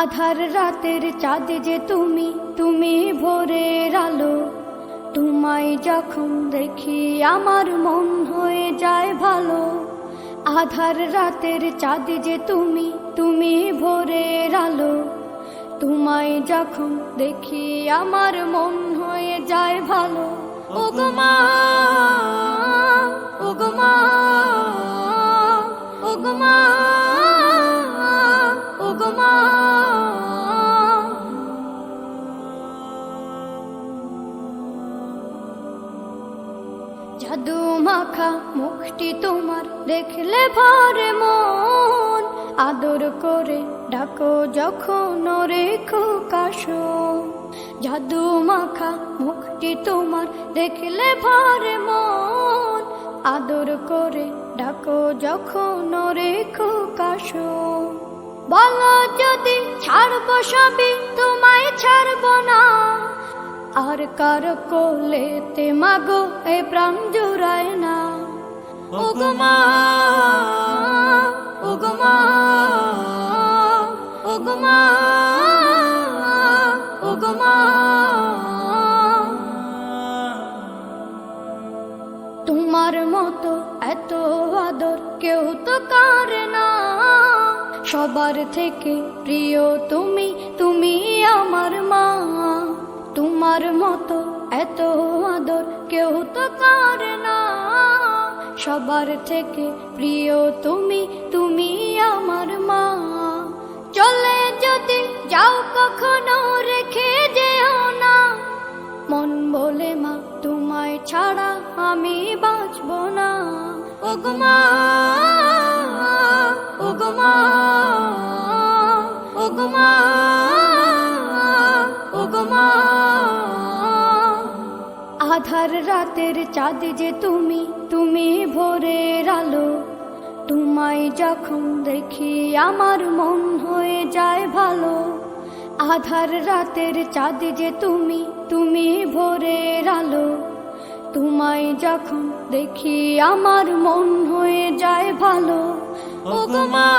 আধার রাতের চাঁদ যে তুমি, তুমি ভোরের আলো। তোমায় যখন দেখি আমার মন হয়ে যায় ভালো। আধার রাতের চাঁদ যে তুমি, তুমি ভোরের আলো। তোমায় যখন দেখি আমার মন হয়ে যায় ভালো। ওগো মা, ওগো মা, ওগো মা, ওগো মা। জাদু মাখা মুখটি তোমার দেখলে ভরে মন। আদর করে ডাকো যখন রেখো কাশো। জাদু মাখা মুখটি তোমার দেখলে ভরে মন। আদর করে ডাকো যখন রেখো কাশো। বলো যদি ছাড়বো সবই, তোমায় ছাড়বো না। আর কার কোলেতে মাগো এ প্রাণ জুড়ায় না। ওগো মা, ওগো মা, ওগো মা, ওগো মা। তোমার মতো এত আদর কেউ তো করে না। সবার থেকে প্রিয় তুমি, তুমি আমার মা। তোমার মতো এত আদর কেউ তো করে না। সবার থেকে প্রিয় তুমি, তুমি আমার মা। চলে যদি যাও কখনো রেখে যেও না। মন বলে মা তোমায় ছাড়া আমি বাঁচব না। ওগো মা, ওগো মা, ওগো মা, ওগো মা। আধার রাতের চাঁদ যে তুমি, তুমি ভোরের আলো। তোমায় যখন দেখি আমার মন হয়ে যায় ভালো। আধার রাতের চাঁদ যে তুমি, তুমি ভোরের আলো। তোমায় যখন দেখি আমার মন হয়ে যায় ভালো। ওগো মা।